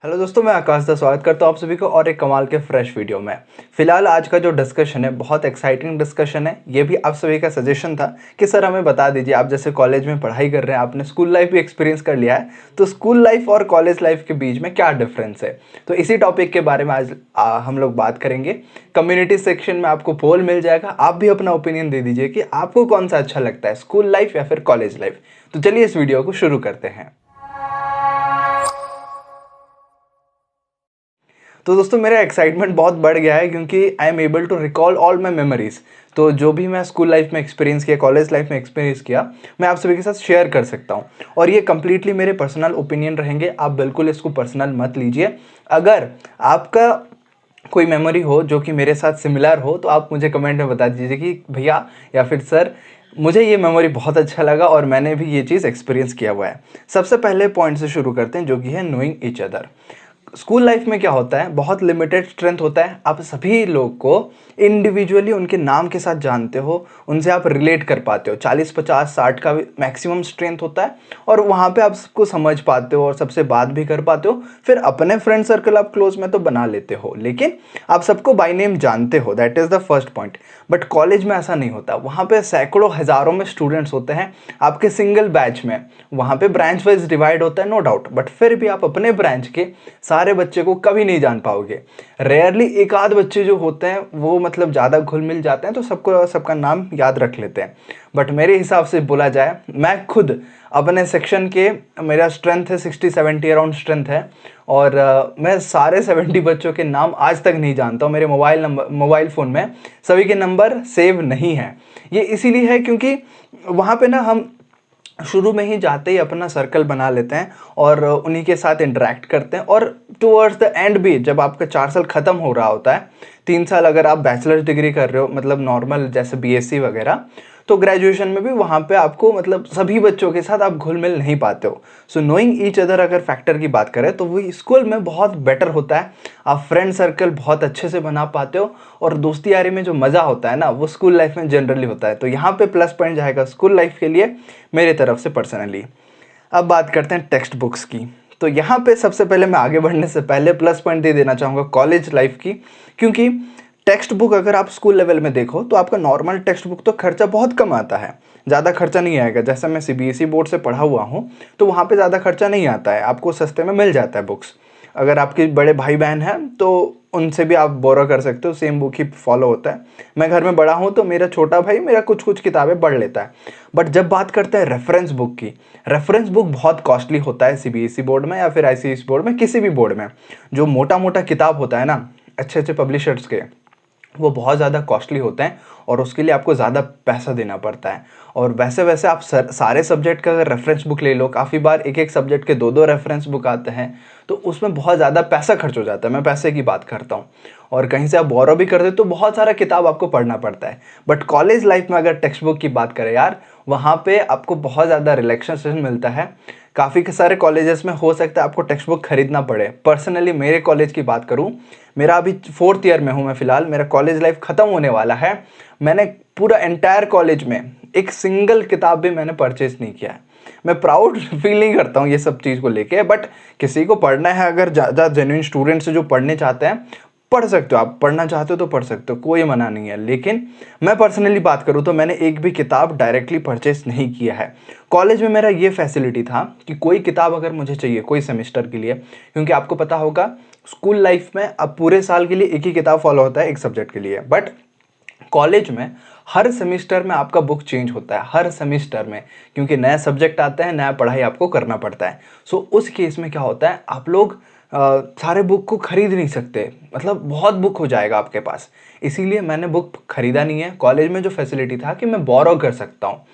Hello दोस्तों, मैं आकाश का स्वागत करता हूँ आप सभी को और एक कमाल के फ्रेश वीडियो में। फिलहाल आज का जो डिस्कशन है बहुत एक्साइटिंग डिस्कशन है। ये भी आप सभी का सजेशन था कि सर हमें बता दीजिए, आप जैसे कॉलेज में पढ़ाई कर रहे हैं, आपने स्कूल लाइफ भी एक्सपीरियंस कर लिया है, तो स्कूल लाइफ और कॉलेज लाइफ के बीच में क्या डिफरेंस है। तो इसी टॉपिक के बारे में आज हम लोग बात करेंगे। कम्युनिटी सेक्शन में आपको पोल मिल जाएगा, आप भी अपना ओपिनियन दे दीजिए कि आपको कौन सा अच्छा लगता है, स्कूल लाइफ या फिर कॉलेज लाइफ। तो चलिए इस वीडियो को शुरू करते हैं। तो दोस्तों मेरा एक्साइटमेंट बहुत बढ़ गया है क्योंकि I am able to recall all my memories. तो जो भी मैं स्कूल लाइफ में एक्सपीरियंस किया, कॉलेज लाइफ में एक्सपीरियंस किया, मैं आप सभी के साथ शेयर कर सकता हूँ। और ये कम्प्लीटली मेरे पर्सनल ओपिनियन रहेंगे, आप बिल्कुल इसको पर्सनल मत लीजिए। अगर आपका कोई मेमोरी हो जो कि मेरे साथ सिमिलर हो तो आप मुझे कमेंट में बता दीजिए कि भैया या फिर सर, मुझे ये मेमोरी बहुत अच्छा लगा और मैंने भी ये चीज़ एक्सपीरियंस किया हुआ है। सबसे पहले पॉइंट से शुरू करते हैं जो कि है knowing each other. School life में क्या होता है, बहुत लिमिटेड स्ट्रेंथ होता है। आप सभी लोग को इंडिविजुअली उनके नाम के साथ जानते हो, उनसे आप रिलेट कर पाते हो। 40 50 60 का मैक्सिमम स्ट्रेंथ होता है और वहाँ पे आप सबको समझ पाते हो और सबसे बात भी कर पाते हो। फिर अपने फ्रेंड सर्कल आप क्लोज में तो बना लेते हो, लेकिन आप सबको बाय नेम जानते हो। That is the first point. But college में ऐसा नहीं होता, वहाँ पे सैकड़ों हज़ारों में स्टूडेंट्स होते हैं आपके सिंगल बैच में। वहाँ पे ब्रांच वाइज डिवाइड होता है, नो डाउट, बट फिर भी आप अपने ब्रांच के सारे बच्चे को कभी नहीं जान पाओगे। रेयरली एक आध बच्चे जो होते हैं वो मतलब ज़्यादा घुल मिल जाते हैं तो सबको सबका नाम याद रख लेते हैं। बट मेरे हिसाब से बोला जाए, मैं खुद अपने सेक्शन के, मेरा स्ट्रेंथ है 60 70 अराउंड स्ट्रेंथ है। और मैं सारे 70 बच्चों के नाम आज तक नहीं जानता हूँ। मेरे मोबाइल फ़ोन में सभी के नंबर सेव नहीं है। ये इसीलिए है क्योंकि वहाँ पे ना हम शुरू में ही जाते ही अपना सर्कल बना लेते हैं और उन्हीं के साथ इंटरेक्ट करते हैं। और टुवर्ड्स द एंड भी जब आपका 4 साल ख़त्म हो रहा होता है, 3 साल अगर आप बैचलर्स डिग्री कर रहे हो, मतलब नॉर्मल जैसे बीएससी वगैरह, तो ग्रेजुएशन में भी वहाँ पे आपको मतलब सभी बच्चों के साथ आप घुल मिल नहीं पाते हो। सो नोइंग ईच अदर अगर फैक्टर की बात करें तो वो स्कूल में बहुत बेटर होता है। आप फ्रेंड सर्कल बहुत अच्छे से बना पाते हो और दोस्ती यारी में जो मज़ा होता है ना, वो स्कूल लाइफ में जनरली होता है। तो यहाँ पे प्लस पॉइंट जाएगा स्कूल लाइफ के लिए मेरे तरफ से पर्सनली। अब बात करते हैं टेक्स्ट बुक्स की। तो यहाँ पे सबसे पहले मैं आगे बढ़ने से पहले प्लस पॉइंट दे देना चाहूँगा कॉलेज लाइफ की, क्योंकि टेक्स्ट बुक अगर आप स्कूल लेवल में देखो तो आपका नॉर्मल टेक्स्ट बुक तो खर्चा बहुत कम आता है, ज़्यादा खर्चा नहीं आएगा। जैसे मैं सीबीएसई बोर्ड से पढ़ा हुआ हूँ तो वहाँ पे ज़्यादा खर्चा नहीं आता है, आपको सस्ते में मिल जाता है बुक्स। अगर आपके बड़े भाई बहन हैं तो उनसे भी आप बोरो कर सकते हो, सेम बुक ही फॉलो होता है। मैं घर में बड़ा हूँ तो मेरा छोटा भाई मेरा कुछ कुछ किताबें पढ़ लेता है। बट जब बात करते हैं रेफरेंस बुक की, रेफरेंस बुक बहुत कॉस्टली होता है सीबीएसई बोर्ड में या फिर आईसीएसई बोर्ड में, किसी भी बोर्ड में। जो मोटा मोटा किताब होता है ना अच्छे अच्छे पब्लिशर्स के, वो बहुत ज़्यादा कॉस्टली होते हैं और उसके लिए आपको ज़्यादा पैसा देना पड़ता है। और वैसे वैसे आप सारे सब्जेक्ट का अगर रेफरेंस बुक ले लो, काफ़ी बार एक एक सब्जेक्ट के दो दो रेफरेंस बुक आते हैं, तो उसमें बहुत ज़्यादा पैसा खर्च हो जाता है। मैं पैसे की बात करता हूँ। और कहीं से आप बोरो भी करते तो बहुत सारा किताब आपको पढ़ना पड़ता है। बट कॉलेज लाइफ में अगर टेक्स्ट बुक की बात करें यार, वहाँ पे आपको बहुत ज़्यादा रिलैक्सेशन मिलता है। काफ़ी सारे कॉलेजेस में हो सकता है आपको टेक्स्ट बुक खरीदना पड़े। पर्सनली मेरे कॉलेज की बात करूँ, मेरा अभी 4th ईयर में हूँ मैं फ़िलहाल, मेरा कॉलेज लाइफ ख़त्म होने वाला है। मैंने पूरा एंटायर कॉलेज में एक सिंगल किताब भी मैंने परचेज नहीं किया है। मैं प्राउड फील नहीं करता हूँ ये सब चीज़ को लेके। बट किसी को पढ़ना है, अगर ज़्यादा जेन्युइन स्टूडेंट्स जो पढ़ने चाहते हैं, पढ़ सकते हो। आप पढ़ना चाहते हो तो पढ़ सकते हो, कोई मना नहीं है। लेकिन मैं पर्सनली बात करूँ तो मैंने एक भी किताब डायरेक्टली परचेस नहीं किया है। कॉलेज में मेरा ये फैसिलिटी था कि कोई किताब अगर मुझे चाहिए कोई सेमेस्टर के लिए, क्योंकि आपको पता होगा स्कूल लाइफ में अब पूरे साल के लिए एक ही किताब फॉलो होता है एक सब्जेक्ट के लिए। बट कॉलेज में हर सेमेस्टर में आपका बुक चेंज होता है, हर सेमेस्टर में, क्योंकि नया सब्जेक्ट आता है, नया पढ़ाई आपको करना पड़ता है। सो उस केस में क्या होता है, आप लोग सारे बुक को खरीद नहीं सकते, मतलब बहुत बुक हो जाएगा आपके पास। इसीलिए मैंने बुक खरीदा नहीं है। कॉलेज में जो फैसिलिटी था कि मैं बोरो कर सकता हूँ,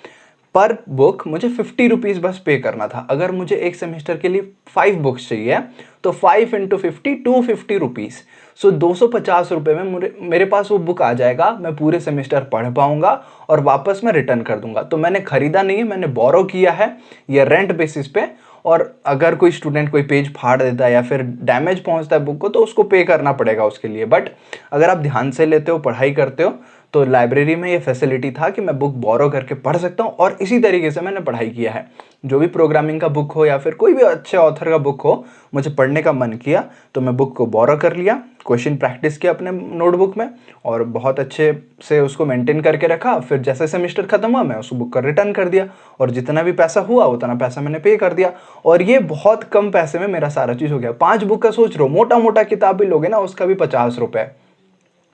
पर बुक मुझे 50 रुपीज़ बस पे करना था। अगर मुझे एक सेमेस्टर के लिए 5 बुक्स चाहिए तो 5 इंटू 50 250 रुपीज़। सो 250 रुपये में मेरे पास वो बुक आ जाएगा, मैं पूरे सेमेस्टर पढ़ पाऊंगा और वापस मैं रिटर्न कर दूंगा। तो मैंने खरीदा नहीं है, मैंने बोरो किया है ये रेंट बेसिस पे। और अगर कोई स्टूडेंट कोई पेज फाड़ देता है या फिर डैमेज पहुंचता है बुक को, तो उसको पे करना पड़ेगा उसके लिए। बट अगर आप ध्यान से लेते हो, पढ़ाई करते हो, तो लाइब्रेरी में ये फैसिलिटी था कि मैं बुक बोरो करके पढ़ सकता हूँ, और इसी तरीके से मैंने पढ़ाई किया है। जो भी प्रोग्रामिंग का बुक हो या फिर कोई भी अच्छे ऑथर का बुक हो, मुझे पढ़ने का मन किया तो मैं बुक को बोरो कर लिया, क्वेश्चन प्रैक्टिस किया अपने नोटबुक में, और बहुत अच्छे से उसको मेंटेन करके रखा। फिर जैसे सेमेस्टर खत्म हुआ मैं उस बुक का रिटर्न कर दिया, और जितना भी पैसा हुआ उतना पैसा मैंने पे कर दिया, और ये बहुत कम पैसे में मेरा सारा चीज़ हो गया। 5 बुक का सोच रहे हो, मोटा मोटा किताब भी लोगे ना उसका भी 50 रुपये,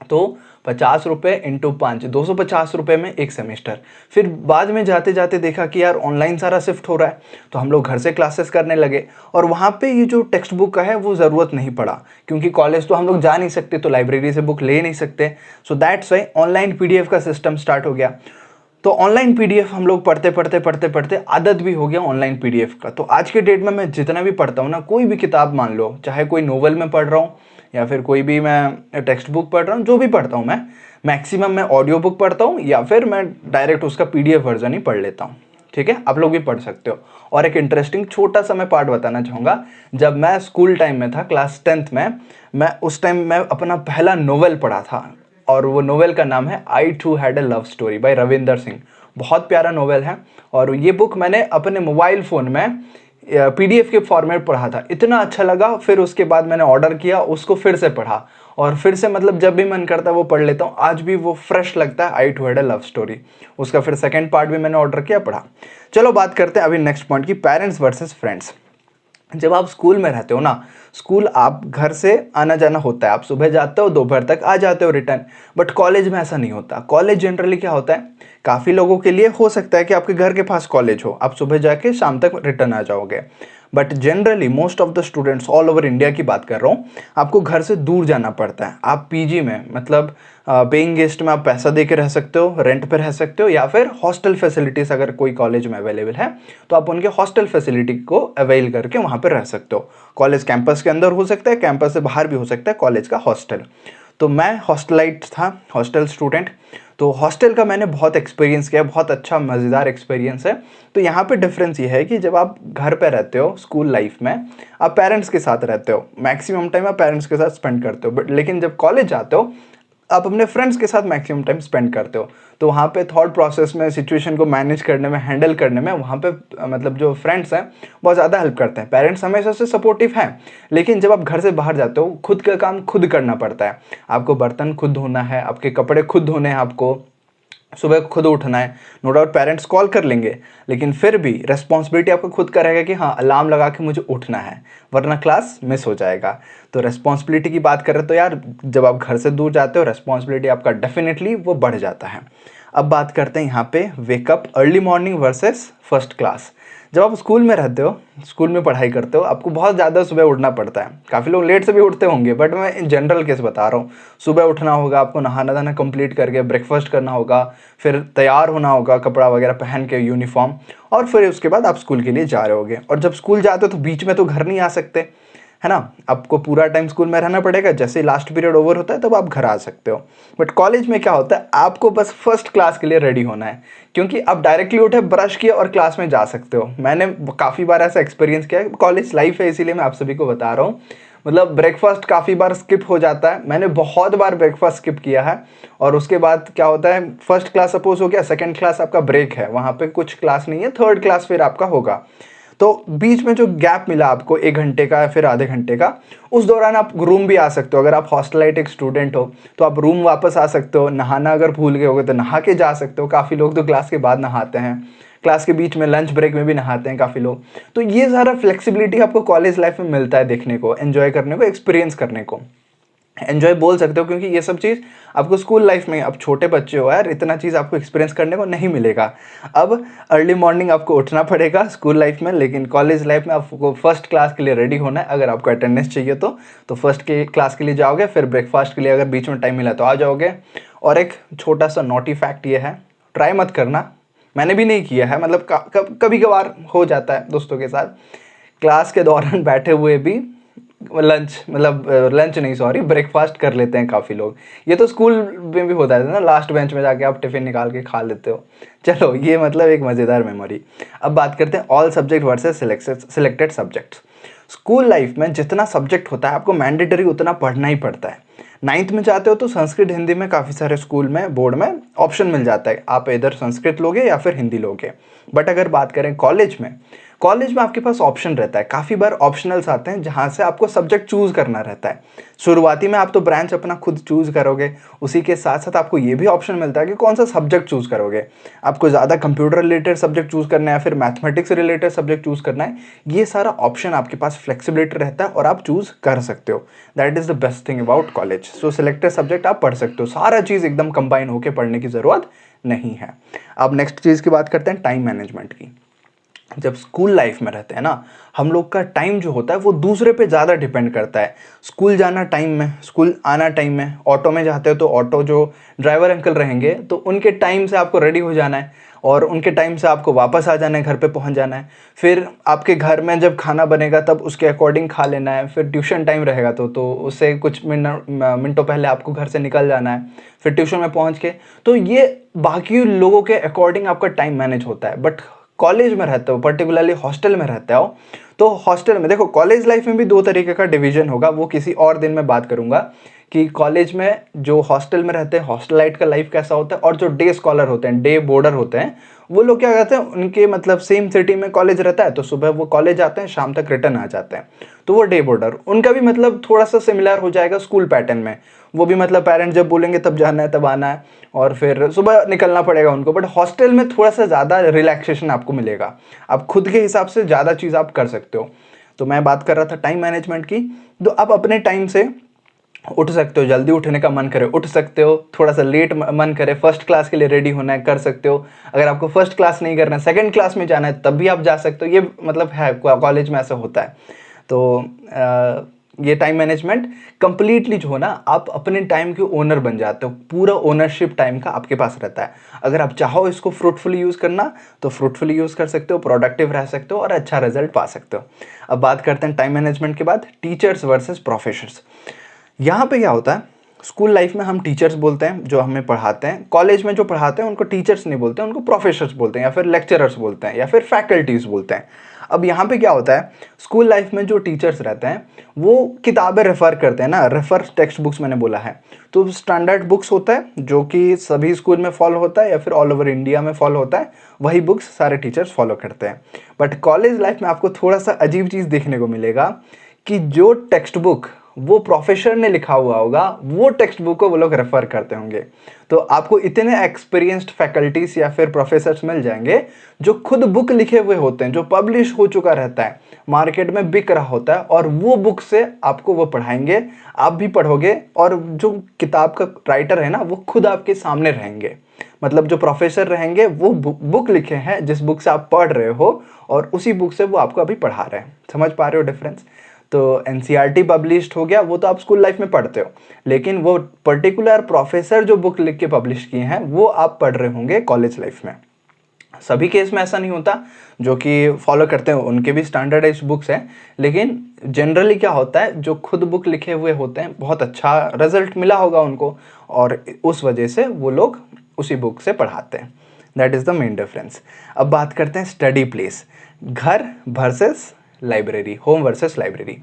तो 50 रुपये इंटू 5, 250 रुपये में एक सेमेस्टर। फिर बाद में जाते जाते देखा कि यार ऑनलाइन सारा शिफ्ट हो रहा है, तो हम लोग घर से क्लासेस करने लगे, और वहाँ पे ये जो टेक्स्ट बुक का है वो ज़रूरत नहीं पड़ा, क्योंकि कॉलेज तो हम लोग जा नहीं सकते, तो लाइब्रेरी से बुक ले नहीं सकते। So that's why online PDF का सिस्टम स्टार्ट हो गया। तो ऑनलाइन PDF हम लोग पढ़ते पढ़ते पढ़ते पढ़ते आदत भी हो गया ऑनलाइन PDF का। तो आज के डेट में मैं जितना भी पढ़ता हूँ ना, कोई भी किताब मान लो, चाहे कोई नोवेल में पढ़ रहा हूँ या फिर कोई भी मैं टेक्स्ट बुक पढ़ रहा हूँ, जो भी पढ़ता हूँ मैं मैक्सिमम मैं ऑडियो बुक पढ़ता हूँ, या फिर मैं डायरेक्ट उसका PDF वर्जन ही पढ़ लेता हूँ। ठीक है, आप लोग भी पढ़ सकते हो। और एक इंटरेस्टिंग छोटा सा मैं पार्ट बताना चाहूँगा। जब मैं स्कूल टाइम में था, क्लास 10th में, मैं उस टाइम मैं अपना पहला नोवेल पढ़ा था, और वो नोवेल का नाम है I too had a love story by Ravinder Singh. बहुत प्यारा नोवेल है, और ये बुक मैंने अपने मोबाइल फ़ोन में PDF के फॉर्मेट पढ़ा था, इतना अच्छा लगा। फिर उसके बाद मैंने ऑर्डर किया, उसको फिर से पढ़ा, और फिर से मतलब जब भी मन करता है वो पढ़ लेता हूँ। आज भी वो फ्रेश लगता है, I too had a love story. उसका फिर सेकेंड पार्ट भी मैंने ऑर्डर किया, पढ़ा। चलो बात करते हैं अभी नेक्स्ट पॉइंट की, पेरेंट्स वर्सेस फ्रेंड्स। जब आप स्कूल में रहते हो ना, स्कूल आप घर से आना जाना होता है, आप सुबह जाते हो दोपहर तक आ जाते हो रिटर्न। बट कॉलेज में ऐसा नहीं होता। कॉलेज जनरली क्या होता है, काफ़ी लोगों के लिए हो सकता है कि आपके घर के पास कॉलेज हो, आप सुबह जाके शाम तक रिटर्न आ जाओगे। But generally most of the students all over India की बात कर रहा हूँ, आपको घर से दूर जाना पड़ता है। आप PG में, मतलब पेइंग गेस्ट में आप पैसा दे के रह सकते हो, रेंट पे रह सकते हो, या फिर हॉस्टल फैसिलिटीज़ अगर कोई कॉलेज में अवेलेबल है तो आप उनके हॉस्टल फैसिलिटी को अवेल करके वहाँ पर रह सकते हो। कॉलेज कैंपस के अंदर हो सकता है, कैंपस से बाहर भी हो सकता है कॉलेज का हॉस्टल। तो मैं हॉस्टलाइट था, हॉस्टल स्टूडेंट। तो हॉस्टल का मैंने बहुत एक्सपीरियंस किया, बहुत अच्छा मज़ेदार एक्सपीरियंस है। तो यहाँ पे डिफरेंस ये है कि जब आप घर पे रहते हो स्कूल लाइफ में, आप पेरेंट्स के साथ रहते हो, मैक्सिमम टाइम आप पेरेंट्स के साथ स्पेंड करते हो। बट लेकिन जब कॉलेज जाते हो, आप अपने फ्रेंड्स के साथ मैक्सिमम टाइम स्पेंड करते हो। तो वहाँ पे थॉट प्रोसेस में, सिचुएशन को मैनेज करने में, हैंडल करने में, वहाँ पे मतलब जो फ्रेंड्स हैं बहुत ज़्यादा हेल्प करते हैं। पेरेंट्स हमेशा से सपोर्टिव हैं, लेकिन जब आप घर से बाहर जाते हो, खुद का काम खुद करना पड़ता है। आपको बर्तन खुद धोना है, आपके कपड़े खुद धोने हैं, आपको सुबह खुद उठना है। नो डाउट पेरेंट्स कॉल कर लेंगे, लेकिन फिर भी रेस्पॉन्सिबिलिटी आपको खुद का रहेगा कि हाँ अलार्म लगा के मुझे उठना है, वरना क्लास मिस हो जाएगा। तो रेस्पॉन्सिबिलिटी की बात करें तो यार, जब आप घर से दूर जाते हो, रेस्पॉन्सिबिलिटी आपका डेफिनेटली वो बढ़ जाता है। अब बात करते हैं यहाँ पे wake up early morning versus first class. जब आप स्कूल में रहते हो, स्कूल में पढ़ाई करते हो, आपको बहुत ज़्यादा सुबह उठना पड़ता है। काफ़ी लोग लेट से भी उठते होंगे, बट मैं इन जनरल केस बता रहा हूँ। सुबह उठना होगा, आपको नहाना धोना कंप्लीट करके ब्रेकफास्ट करना होगा, फिर तैयार होना होगा कपड़ा वगैरह पहन के, यूनिफॉर्म, और फिर उसके बाद आप स्कूल के लिए जा रहे होगे। और जब स्कूल जाते हो तो बीच में तो घर नहीं आ सकते, है ना, आपको पूरा टाइम स्कूल में रहना पड़ेगा। जैसे लास्ट पीरियड ओवर होता है तब आप घर आ सकते हो। बट कॉलेज में क्या होता है, आपको बस फर्स्ट क्लास के लिए रेडी होना है, क्योंकि आप डायरेक्टली उठे, ब्रश किया और क्लास में जा सकते हो। मैंने काफ़ी बार ऐसा एक्सपीरियंस किया है, कॉलेज लाइफ है इसीलिए मैं आप सभी को बता रहा हूँ। मतलब ब्रेकफास्ट काफ़ी बार स्किप हो जाता है, मैंने बहुत बार ब्रेकफास्ट स्किप किया है। और उसके बाद क्या होता है, फर्स्ट क्लास सपोज हो गया, सेकेंड क्लास आपका ब्रेक है, वहाँ पे कुछ क्लास नहीं है, थर्ड क्लास फिर आपका होगा। तो बीच में जो गैप मिला आपको 1 घंटे का या फिर आधे घंटे का, उस दौरान आप रूम भी आ सकते हो। अगर आप हॉस्टलाइट एक स्टूडेंट हो तो आप रूम वापस आ सकते हो। नहाना अगर भूल गए होगे तो नहा के जा सकते हो। काफ़ी लोग तो क्लास के बाद नहाते हैं, क्लास के बीच में लंच ब्रेक में भी नहाते हैं काफ़ी लोग। तो ये सारा फ्लेक्सिबिलिटी आपको कॉलेज लाइफ में मिलता है, देखने को, एंजॉय करने को, एक्सपीरियंस करने को। एंजॉय बोल सकते हो, क्योंकि ये सब चीज़ आपको स्कूल लाइफ में, अब छोटे बच्चे हो यार, इतना चीज़ आपको एक्सपीरियंस करने को नहीं मिलेगा। अब अर्ली मॉर्निंग आपको उठना पड़ेगा स्कूल लाइफ में, लेकिन कॉलेज लाइफ में आपको फर्स्ट क्लास के लिए रेडी होना है। अगर आपको अटेंडेंस चाहिए तो फर्स्ट के क्लास के लिए जाओगे, फिर ब्रेकफास्ट के लिए अगर बीच में टाइम मिला तो आ जाओगे। और एक छोटा सा नॉटी फैक्ट ये है, ट्राई मत करना, मैंने भी नहीं किया है, मतलब कभी कभार हो जाता है दोस्तों के साथ, क्लास के दौरान बैठे हुए भी लंच नहीं सॉरी ब्रेकफास्ट कर लेते हैं काफ़ी लोग। ये तो स्कूल में भी होता है ना, लास्ट बेंच में जाके आप टिफ़िन निकाल के खा लेते हो। चलो ये मतलब एक मज़ेदार मेमोरी। अब बात करते हैं all subject versus selected subjects. School life में जितना सब्जेक्ट होता है आपको मैंडेटरी उतना पढ़ना ही पड़ता है। नाइन्थ में जाते हो तो संस्कृत हिंदी में काफ़ी सारे स्कूल में बोर्ड में ऑप्शन मिल जाता है, आप इधर संस्कृत लोगे या फिर हिंदी लोगे। बट अगर बात करें कॉलेज में आपके पास ऑप्शन रहता है, काफ़ी बार ऑप्शनल्स आते हैं जहाँ से आपको सब्जेक्ट चूज़ करना रहता है। शुरुआती में आप तो ब्रांच अपना खुद चूज़ करोगे, उसी के साथ साथ आपको ये भी ऑप्शन मिलता है कि कौन सा सब्जेक्ट चूज़ करोगे। आपको ज़्यादा कंप्यूटर रिलेटेड सब्जेक्ट चूज़ करना है या फिर मैथमेटिक्स रिलेटेड सब्जेक्ट चूज़ करना है, ये सारा ऑप्शन आपके पास फ्लेक्सिबिलिटी रहता है और आप चूज़ कर सकते हो। That is the best thing about college. So selected subject आप पढ़ सकते हो, सारा चीज़ एकदम कंबाइन होकर पढ़ने की ज़रूरत नहीं है। अब नेक्स्ट चीज़ की बात करते हैं टाइम मैनेजमेंट की। जब स्कूल लाइफ में रहते हैं ना, हम लोग का टाइम जो होता है वो दूसरे पे ज़्यादा डिपेंड करता है। स्कूल जाना टाइम में, स्कूल आना टाइम में, ऑटो में जाते हो तो ऑटो जो ड्राइवर अंकल रहेंगे तो उनके टाइम से आपको रेडी हो जाना है और उनके टाइम से आपको वापस आ जाना है, घर पे पहुंच जाना है। फिर आपके घर में जब खाना बनेगा तब उसके अकॉर्डिंग खा लेना है। फिर ट्यूशन टाइम रहेगा तो उससे कुछ मिनटों पहले आपको घर से निकल जाना है, फिर ट्यूशन में पहुँच के। तो ये बाकी लोगों के अकॉर्डिंग आपका टाइम मैनेज होता है। बट कॉलेज में रहते हो, पर्टिकुलरली हॉस्टल में रहते हो, तो हॉस्टल में देखो, कॉलेज लाइफ में भी दो तरीके का डिवीजन होगा, वो किसी और दिन में बात करूंगा कि कॉलेज में जो हॉस्टल में रहते हैं हॉस्टल लाइफ का लाइफ कैसा होता है, और जो डे स्कॉलर होते हैं, डे बोर्डर होते हैं, वो लोग क्या करते हैं, उनके मतलब सेम सिटी में कॉलेज रहता है तो सुबह वो कॉलेज आते हैं, शाम तक रिटर्न आ जाते हैं। तो वो डे बोर्डर, उनका भी मतलब थोड़ा सा सिमिलर हो जाएगा स्कूल पैटर्न में। वो भी मतलब पेरेंट्स जब बोलेंगे तब जाना है, तब आना है और फिर सुबह निकलना पड़ेगा उनको। बट हॉस्टल में थोड़ा सा ज़्यादा रिलैक्सेशन आपको मिलेगा, आप खुद के हिसाब से ज़्यादा चीज़ आप कर सकते हो। तो मैं बात कर रहा था टाइम मैनेजमेंट की। तो आप अपने टाइम से उठ सकते हो, जल्दी उठने का मन करे उठ सकते हो, थोड़ा सा लेट मन करे फर्स्ट क्लास के लिए रेडी होना है कर सकते हो। अगर आपको फर्स्ट क्लास नहीं करना है, सेकंड क्लास में जाना है, तब भी आप जा सकते हो। ये मतलब है कॉलेज में ऐसा होता है। तो ये टाइम मैनेजमेंट कंप्लीटली जो हो ना, आप अपने टाइम के ओनर बन जाते हो, पूरा ओनरशिप टाइम का आपके पास रहता है। अगर आप चाहो इसको फ्रूटफुली यूज़ करना तो फ्रूटफुली यूज़ कर सकते हो, प्रोडक्टिव रह सकते हो और अच्छा रिजल्ट पा सकते हो। अब बात करते हैं टाइम मैनेजमेंट के बाद टीचर्स वर्सेस प्रोफेसर्स। यहाँ पे क्या होता है, स्कूल लाइफ में हम टीचर्स बोलते हैं जो हमें पढ़ाते हैं, कॉलेज में जो पढ़ाते हैं उनको टीचर्स नहीं बोलते हैं, उनको प्रोफेसर्स बोलते हैं या फिर लेक्चरर्स बोलते हैं या फिर फैकल्टीज बोलते हैं। अब यहाँ पे क्या होता है, स्कूल लाइफ में जो टीचर्स रहते हैं वो किताबें रेफ़र करते हैं ना, रेफ़र टेक्स्ट बुक्स मैंने बोला है, तो स्टैंडर्ड बुक्स होता है जो कि सभी स्कूल में फॉलो होता है या फिर ऑल ओवर इंडिया में फॉलो होता है, वही बुक्स सारे टीचर्स फॉलो करते हैं। बट कॉलेज लाइफ में आपको थोड़ा सा अजीब चीज़ देखने को मिलेगा कि जो टेक्स्ट बुक वो प्रोफेसर ने लिखा हुआ होगा, वो टेक्स्ट बुक को वो लोग रेफर करते होंगे। तो आपको इतने एक्सपीरियंस्ड फैकल्टीज या फिर प्रोफेसर्स मिल जाएंगे जो खुद बुक लिखे हुए होते हैं, जो पब्लिश हो चुका रहता है, मार्केट में बिक रहा होता है, और वो बुक से आपको वो पढ़ाएंगे, आप भी पढ़ोगे, और जो किताब का राइटर है ना वो खुद आपके सामने रहेंगे। मतलब जो प्रोफेसर रहेंगे वो बुक लिखे हैं जिस बुक से आप पढ़ रहे हो, और उसी बुक से वो आपको अभी पढ़ा रहे हैं। समझ पा रहे हो डिफरेंस? तो एनसीईआरटी पब्लिश्ड हो गया, वो तो आप स्कूल लाइफ में पढ़ते हो, लेकिन वो पर्टिकुलर प्रोफेसर जो बुक लिख के पब्लिश किए हैं वो आप पढ़ रहे होंगे कॉलेज लाइफ में। सभी केस में ऐसा नहीं होता, जो कि फॉलो करते हैं उनके भी स्टैंडर्डाइज्ड बुक्स हैं, लेकिन जनरली क्या होता है, जो खुद बुक लिखे हुए होते हैं बहुत अच्छा रिजल्ट मिला होगा उनको, और उस वजह से वो लोग उसी बुक से पढ़ाते हैं। That is the main difference. अब बात करते हैं स्टडी प्लेस, घर versus library, home versus library.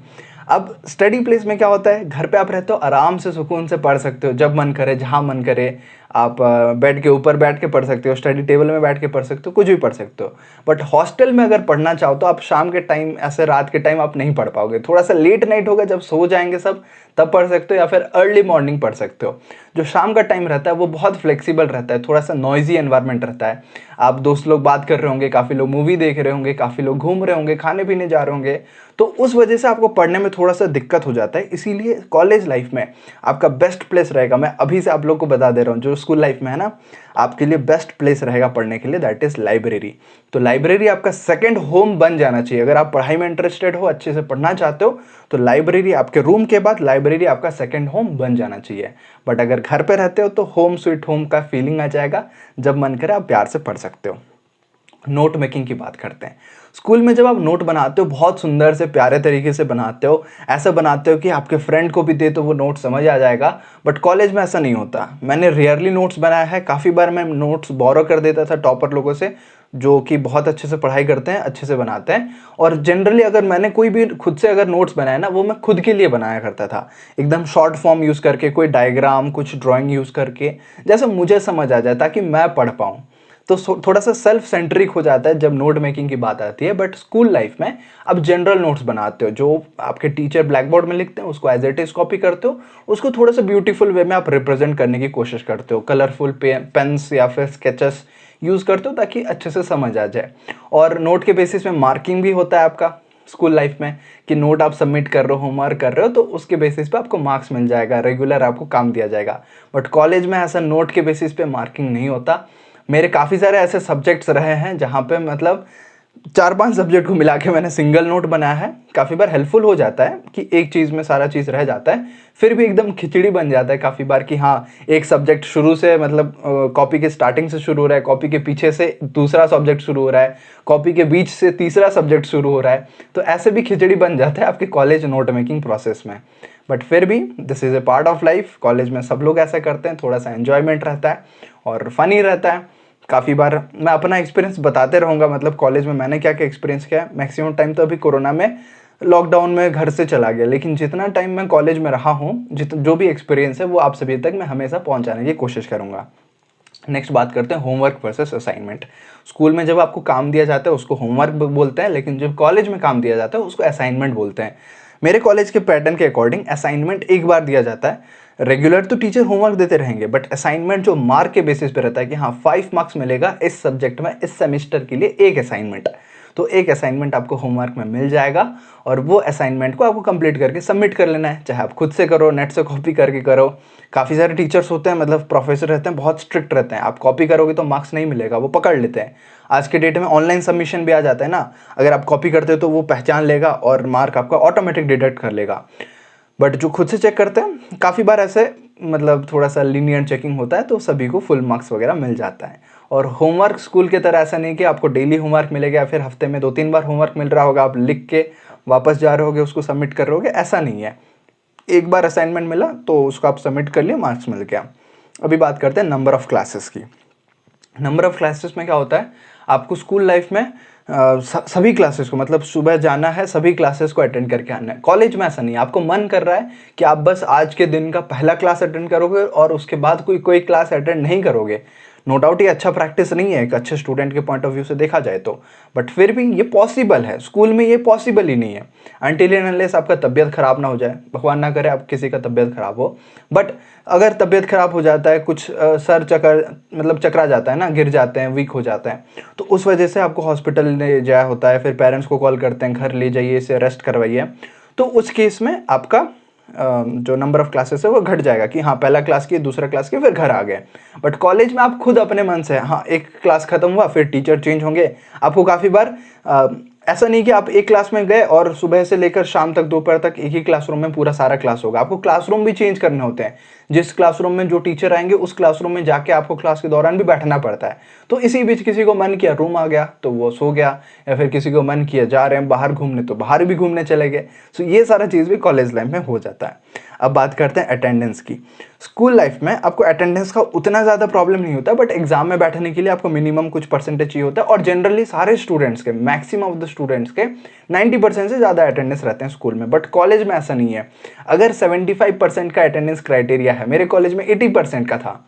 अब स्टडी प्लेस में क्या होता है, घर पे आप रहते हो, आराम से सुकून से पढ़ सकते हो, जब मन करे जहाँ मन करे आप बेड के ऊपर बैठ के पढ़ सकते हो, स्टडी टेबल में बैठ के पढ़ सकते हो, कुछ भी पढ़ सकते हो। बट हॉस्टल में अगर पढ़ना चाहो तो आप शाम के टाइम, ऐसे रात के टाइम आप नहीं पढ़ पाओगे, थोड़ा सा लेट नाइट होगा, जब सो जाएंगे सब तब पढ़ सकते हो, या फिर अर्ली मॉर्निंग पढ़ सकते हो। जो शाम का टाइम रहता है वो बहुत फ्लेक्सिबल रहता है, थोड़ा सा नॉइजी एनवायरनमेंट रहता है, आप दोस्त लोग बात कर रहे होंगे, काफ़ी लोग मूवी देख रहे होंगे, काफ़ी लोग घूम रहे होंगे, खाने पीने जा रहे होंगे, तो उस वजह से आपको पढ़ने में थोड़ा सा दिक्कत हो जाता है। इसीलिए कॉलेज लाइफ में आपका बेस्ट प्लेस रहेगा, मैं अभी से आप लोग को बता दे रहा हूँ, जो स्कूल लाइफ में है ना, आपके लिए बेस्ट प्लेस रहेगा पढ़ने के लिए, दैट इज़ लाइब्रेरी। तो लाइब्रेरी आपका सेकंड होम बन जाना चाहिए। अगर आप पढ़ाई में इंटरेस्टेड हो, अच्छे से पढ़ना चाहते हो, तो लाइब्रेरी आपके रूम के बाद लाइब्रेरी आपका सेकंड होम बन जाना चाहिए। बट अगर घर पे रहते हो तो होम स्वीट होम का फीलिंग आ जाएगा, जब मन करे आप प्यार से पढ़ सकते हो। नोट मेकिंग की बात करते हैं। स्कूल में जब आप नोट बनाते हो, बहुत सुंदर से प्यारे तरीके से बनाते हो, ऐसा बनाते हो कि आपके फ्रेंड को भी दे तो वो नोट समझ आ जाएगा। बट कॉलेज में ऐसा नहीं होता। मैंने रेयरली नोट्स बनाया है, काफ़ी बार मैं नोट्स बोरो कर देता था टॉपर लोगों से, जो कि बहुत अच्छे से पढ़ाई करते हैं, अच्छे से बनाते हैं। और जनरली अगर मैंने कोई भी खुद से अगर नोट्स बनाए ना, वो मैं खुद के लिए बनाया करता था, एकदम शॉर्ट फॉर्म यूज़ करके, कोई डायग्राम, कुछ ड्राइंग यूज़ करके, जैसे मुझे समझ आ जाए ताकि मैं पढ़ पाऊँ। तो थोड़ा सा सेल्फ सेंट्रिक हो जाता है जब नोट मेकिंग की बात आती है। बट स्कूल लाइफ में आप जनरल नोट्स बनाते हो, जो आपके टीचर ब्लैक बोर्ड में लिखते हैं उसको एज इट इज कॉपी करते हो, उसको थोड़ा सा ब्यूटीफुल वे में आप रिप्रेजेंट करने की कोशिश करते हो, कलरफुल पेन्स या फिर स्केचेस यूज़ करते हो ताकि अच्छे से समझ आ जाए। और नोट के बेसिस में मार्किंग भी होता है आपका स्कूल लाइफ में, कि नोट आप सबमिट कर रहे हो, होमवर्क कर रहे हो, तो उसके बेसिस पे आपको मार्क्स मिल जाएगा, रेगुलर आपको काम दिया जाएगा। बट कॉलेज में ऐसा नोट के बेसिस पे मार्किंग नहीं होता। मेरे काफ़ी सारे ऐसे सब्जेक्ट्स रहे हैं जहाँ पे मतलब 4-5 सब्जेक्ट को मिला के मैंने सिंगल नोट बनाया है। काफ़ी बार हेल्पफुल हो जाता है कि एक चीज़ में सारा चीज़ रह जाता है, फिर भी एकदम खिचड़ी बन जाता है काफ़ी बार कि हाँ, एक सब्जेक्ट शुरू से मतलब कॉपी के स्टार्टिंग से शुरू हो रहा है, कॉपी के पीछे से दूसरा सब्जेक्ट शुरू हो रहा है, कॉपी के बीच से तीसरा सब्जेक्ट शुरू हो रहा है। तो ऐसे भी खिचड़ी बन जाता है आपके कॉलेज नोट मेकिंग प्रोसेस में। बट फिर भी this is a part of life. College में सब लोग ऐसा करते हैं, थोड़ा सा एन्जॉयमेंट रहता है और फनी रहता है। काफ़ी बार मैं अपना एक्सपीरियंस बताते रहूँगा, मतलब कॉलेज में मैंने क्या क्या एक्सपीरियंस किया है। मैक्सिमम टाइम तो अभी कोरोना में, लॉकडाउन में घर से चला गया, लेकिन जितना टाइम मैं कॉलेज में रहा हूँ, जो भी एक्सपीरियंस है वो आप सभी तक मैं हमेशा पहुँचाने की कोशिश करूँगा। नेक्स्ट बात करते हैं होमवर्क वर्सेस असाइनमेंट। स्कूल में जब आपको काम दिया जाता है उसको होमवर्क बोलते हैं, लेकिन जब कॉलेज में काम दिया जाता है उसको असाइनमेंट बोलते हैं। मेरे कॉलेज के पैटर्न के अकॉर्डिंग असाइनमेंट एक बार दिया जाता है। रेगुलर तो टीचर होमवर्क देते रहेंगे, बट असाइनमेंट जो मार्क के बेसिस पे रहता है कि हाँ 5 मार्क्स मिलेगा इस सब्जेक्ट में, इस सेमिस्टर के लिए एक असाइनमेंट। तो एक असाइनमेंट आपको होमवर्क में मिल जाएगा और वो असाइनमेंट को आपको कंप्लीट करके सबमिट कर लेना है, चाहे आप खुद से करो, नेट से कॉपी करके करो। काफ़ी सारे टीचर्स होते हैं, मतलब प्रोफेसर रहते हैं, बहुत स्ट्रिक्ट रहते हैं, आप कॉपी करोगे तो मार्क्स नहीं मिलेगा, वो पकड़ लेते हैं। आज के डेट में ऑनलाइन सबमिशन भी आ जाता है ना, अगर आप कॉपी करते हो तो वो पहचान लेगा और मार्क आपका ऑटोमेटिक डिडक्ट कर लेगा। बट जो खुद से चेक करते हैं, काफ़ी बार ऐसे मतलब थोड़ा सा लीनियंट चेकिंग होता है, तो सभी को फुल मार्क्स वगैरह मिल जाता है। और होमवर्क स्कूल की तरह ऐसा नहीं कि आपको डेली होमवर्क मिलेगा या फिर हफ्ते में 2-3 बार होमवर्क मिल रहा होगा, आप लिख के वापस जा रहे होगे, उसको सबमिट कर रहे होगे, ऐसा नहीं है। एक बार असाइनमेंट मिला तो उसको आप सबमिट कर लिए, मार्क्स मिल गया। अभी बात करते हैं नंबर ऑफ़ क्लासेस की। नंबर ऑफ़ क्लासेस में क्या होता है, आपको स्कूल लाइफ में सभी क्लासेस को, मतलब सुबह जाना है, सभी क्लासेस को अटेंड करके आना है। कॉलेज में ऐसा नहीं है, आपको मन कर रहा है कि आप बस आज के दिन का पहला क्लास अटेंड करोगे और उसके बाद कोई क्लास अटेंड नहीं करोगे। नो डाउट ये अच्छा प्रैक्टिस नहीं है एक अच्छे स्टूडेंट के पॉइंट ऑफ व्यू से देखा जाए तो, बट फिर भी ये पॉसिबल है। स्कूल में ये पॉसिबल ही नहीं है अनटिल एंड अनलेस आपका तबीयत खराब ना हो जाए, भगवान ना करे आप किसी का तबीयत खराब हो। बट अगर तबीयत खराब हो जाता है, कुछ सर चकरा जाता है ना, गिर जाते हैं, वीक हो जाते हैं, तो उस वजह से आपको हॉस्पिटल ले जाया होता है, फिर पेरेंट्स को कॉल करते हैं, घर ले जाइए, इसे रेस्ट करवाइए। तो उस केस में आपका जो नंबर ऑफ क्लासेस है वो घट जाएगा कि हाँ पहला क्लास किए, दूसरा क्लास किए, फिर घर आ गए। बट कॉलेज में आप खुद अपने मन से, हाँ एक क्लास खत्म हुआ फिर टीचर चेंज होंगे। आपको काफ़ी बार ऐसा नहीं कि आप एक क्लास में गए और सुबह से लेकर शाम तक, दोपहर तक एक ही क्लासरूम में पूरा सारा क्लास होगा। आपको क्लासरूम भी चेंज करने होते हैं, जिस क्लासरूम में जो टीचर आएंगे उस क्लासरूम में जाके आपको क्लास के दौरान भी बैठना पड़ता है। तो इसी बीच किसी को मन किया रूम आ गया तो वो सो गया, या फिर किसी को मन किया जा रहे हैं बाहर घूमने तो बाहर भी घूमने चले गए। सो ये सारा चीज़ भी कॉलेज लाइफ में हो जाता है। अब बात करते हैं अटेंडेंस की। स्कूल लाइफ में आपको अटेंडेंस का उतना ज़्यादा प्रॉब्लम नहीं होता, बट एग्जाम में बैठने के लिए आपको मिनिमम कुछ परसेंटेज चाहिए होता है। और जनरली सारे स्टूडेंट्स के, मैक्सिमम ऑफ द स्टूडेंट्स के 90% से ज़्यादा अटेंडेंस रहते हैं स्कूल में। बट कॉलेज में ऐसा नहीं है। अगर 75% का अटेंडेंस क्राइटेरिया है, मेरे कॉलेज में 80% का था,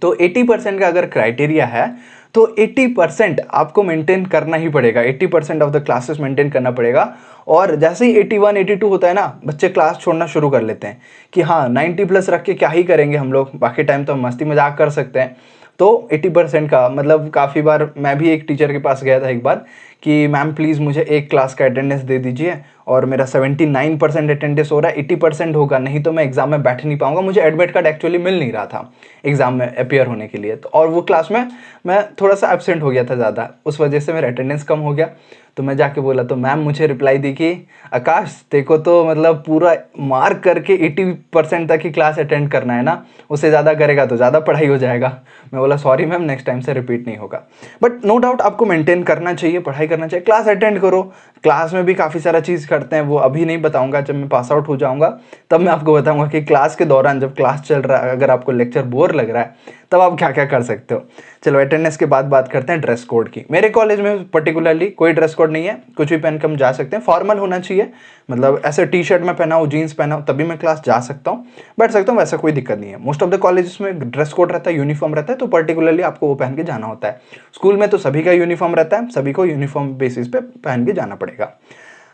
तो 80% का अगर क्राइटेरिया है तो 80% आपको मेंटेन करना ही पड़ेगा, 80% ऑफ द क्लासेस मेंटेन करना पड़ेगा। और जैसे ही 81 82 होता है ना, बच्चे क्लास छोड़ना शुरू कर लेते हैं कि हाँ 90 प्लस रख के क्या ही करेंगे हम लोग, बाकी टाइम तो हम मस्ती मजाक कर सकते हैं। तो 80% का मतलब, काफ़ी बार मैं भी एक टीचर के पास गया था एक बार कि मैम प्लीज़ मुझे एक क्लास का अटेंडेंस दे दीजिए, और मेरा 79% अटेंडेंस हो रहा है, 80% होगा, नहीं तो मैं एग्ज़ाम में बैठ नहीं पाऊंगा। मुझे एडमिट कार्ड एक्चुअली मिल नहीं रहा था एग्ज़ाम में अपीयर होने के लिए, तो और वो क्लास में मैं थोड़ा सा एब्सेंट हो गया था ज़्यादा, उस वजह से मेरा अटेंडेंस कम हो गया। तो मैं जाके बोला तो मैम मुझे रिप्लाई दी कि आकाश देखो तो मतलब पूरा मार्क करके 80% तक ही क्लास अटेंड करना है ना, उससे ज़्यादा करेगा तो ज़्यादा पढ़ाई हो जाएगा। मैं बोला सॉरी मैम, नेक्स्ट टाइम से रिपीट नहीं होगा। बट नो डाउट आपको मेंटेन करना चाहिए, पढ़ाई करना चाहिए, क्लास अटेंड करो, क्लास में भी काफ़ी सारा चीज़ करते हैं, वो अभी नहीं बताऊंगा, जब मैं पास आउट हो जाऊंगा तब मैं आपको बताऊंगा कि क्लास के दौरान जब क्लास चल रहा है अगर आपको लेक्चर बोर लग रहा है तब आप क्या क्या कर सकते हो। चलो अटेंडेंस के बाद बात करते हैं ड्रेस कोड की। मेरे कॉलेज में पर्टिकुलरली कोई ड्रेस कोड नहीं है, कुछ भी पहन कर हम जा सकते हैं। फॉर्मल होना चाहिए, मतलब ऐसे टी शर्ट में पहना हो, जीन्स पहना हो, तभी मैं क्लास जा सकता हूँ, बैठ सकता हूँ, वैसा कोई दिक्कत नहीं है। मोस्ट ऑफ द कॉलेजेस में ड्रेस कोड रहता है, यूनिफॉर्म रहता है, तो पर्टिकुलरली आपको वो पहन के जाना होता है। स्कूल में तो सभी का यूनिफॉर्म रहता है, सभी को यूनिफॉर्म बेसिस पे पहन के जाना पड़ेगा।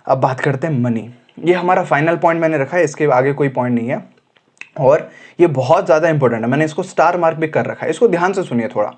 अब बात करते हैं मनी। ये हमारा फाइनल पॉइंट मैंने रखा है, इसके आगे कोई पॉइंट नहीं है और ये बहुत ज़्यादा इंपॉर्टेंट है, मैंने इसको स्टार मार्क भी कर रखा है। इसको ध्यान से सुनिए थोड़ा।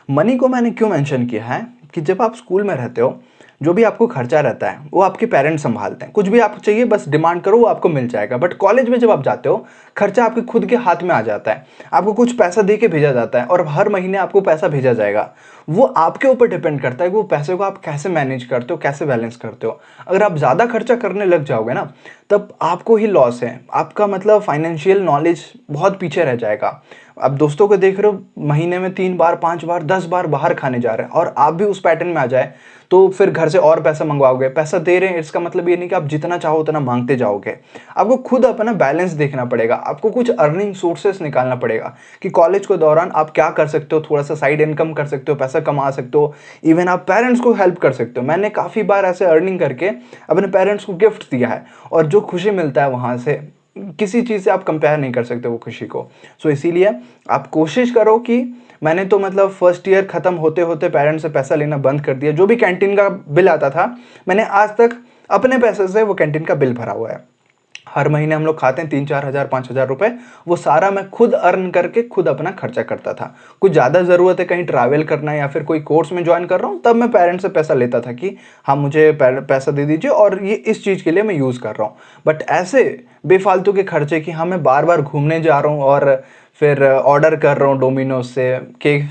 मनी को मैंने क्यों मेंशन किया है कि जब आप स्कूल में रहते हो जो भी आपको खर्चा रहता है वो आपके पेरेंट्स संभालते हैं। कुछ भी आपको चाहिए बस डिमांड करो, वो आपको मिल जाएगा। बट कॉलेज में जब आप जाते हो खर्चा आपके खुद के हाथ में आ जाता है, आपको कुछ पैसा दे के भेजा जाता है और हर महीने आपको पैसा भेजा जाएगा। वो आपके ऊपर डिपेंड करता है कि वो पैसे को आप कैसे मैनेज करते हो, कैसे बैलेंस करते हो। अगर आप ज़्यादा खर्चा करने लग जाओगे ना तब आपको ही लॉस है, आपका मतलब फाइनेंशियल नॉलेज बहुत पीछे रह जाएगा। अब दोस्तों को देख रहे हो महीने में 3 बार 5 बार 10 बार बाहर खाने जा रहे हैं और आप भी उस पैटर्न में आ जाए तो फिर घर से और पैसा मंगवाओगे। पैसा दे रहे हैं इसका मतलब ये नहीं कि आप जितना चाहो उतना मांगते जाओगे। आपको खुद अपना बैलेंस देखना पड़ेगा, आपको कुछ अर्निंग सोर्सेस निकालना पड़ेगा कि कॉलेज के दौरान आप क्या कर सकते हो, थोड़ा सा साइड इनकम कर सकते हो, पैसा कमा सकते हो, इवन आप पेरेंट्स को हेल्प कर सकते हो। मैंने काफ़ी बार ऐसे अर्निंग करके अपने पेरेंट्स को गिफ्ट दिया है और जो खुशी मिलता है वहाँ से किसी चीज़ से आप कंपेयर नहीं कर सकते वो खुशी को। सो इसीलिए आप कोशिश करो कि मैंने तो मतलब फर्स्ट ईयर ख़त्म होते होते पेरेंट्स से पैसा लेना बंद कर दिया। जो भी कैंटीन का बिल आता था मैंने आज तक अपने पैसे से वो कैंटीन का बिल भरा हुआ है। हर महीने हम लोग खाते हैं 3-4 हज़ार 5,000 रुपये, वो सारा मैं खुद अर्न करके खुद अपना खर्चा करता था। कुछ ज़्यादा ज़रूरत है, कहीं ट्रैवल करना है या फिर कोई कोर्स में ज्वाइन कर रहा हूँ, तब मैं पेरेंट्स से पैसा लेता था कि हाँ मुझे पैसा दे दीजिए और ये इस चीज़ के लिए मैं यूज़ कर रहा हूँ। बट ऐसे बेफालतू के खर्चे कि हाँ मैं बार बार घूमने जा रहा हूँ और फिर ऑर्डर कर रहा हूँ डोमिनोज से,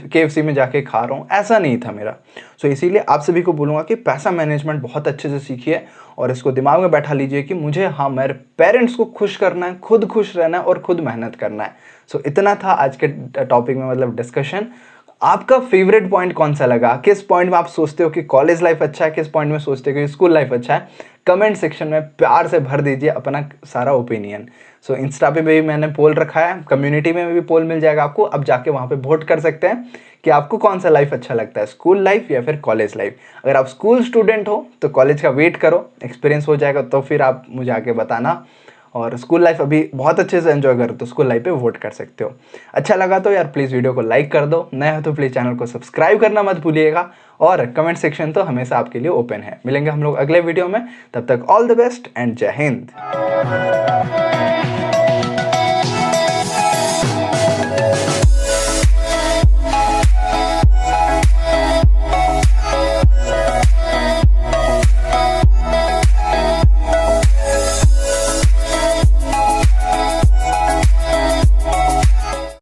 KFC में जाके खा रहा हूँ, ऐसा नहीं था मेरा। सो इसीलिए आप सभी को बोलूँगा कि पैसा मैनेजमेंट बहुत अच्छे से सीखिए और इसको दिमाग में बैठा लीजिए कि मुझे हाँ मेरे पेरेंट्स को खुश करना है, खुद खुश रहना है और खुद मेहनत करना है। सो इतना था आज के टॉपिक में, मतलब डिस्कशन। आपका फेवरेट पॉइंट कौन सा लगा? किस पॉइंट में आप सोचते हो कि कॉलेज लाइफ अच्छा है, किस पॉइंट में सोचते हो कि स्कूल लाइफ अच्छा है? कमेंट सेक्शन में प्यार से भर दीजिए अपना सारा ओपिनियन। सो इंस्टा पे भी मैंने पोल रखा है, कम्युनिटी में भी पोल मिल जाएगा आपको, अब जाके वहाँ पे वोट कर सकते हैं कि आपको कौन सा लाइफ अच्छा लगता है, स्कूल लाइफ या फिर कॉलेज लाइफ। अगर आप स्कूल स्टूडेंट हो तो कॉलेज का वेट करो, एक्सपीरियंस हो जाएगा तो फिर आप मुझे आके बताना। और स्कूल लाइफ अभी बहुत अच्छे से एंजॉय करो तो स्कूल लाइफ पे वोट कर सकते हो। अच्छा लगा तो यार प्लीज़ वीडियो को लाइक कर दो, नया हो तो प्लीज़ चैनल को सब्सक्राइब करना मत भूलिएगा और कमेंट सेक्शन तो हमेशा आपके लिए ओपन है। मिलेंगे हम लोग अगले वीडियो में, तब तक ऑल द बेस्ट एंड जय हिंद।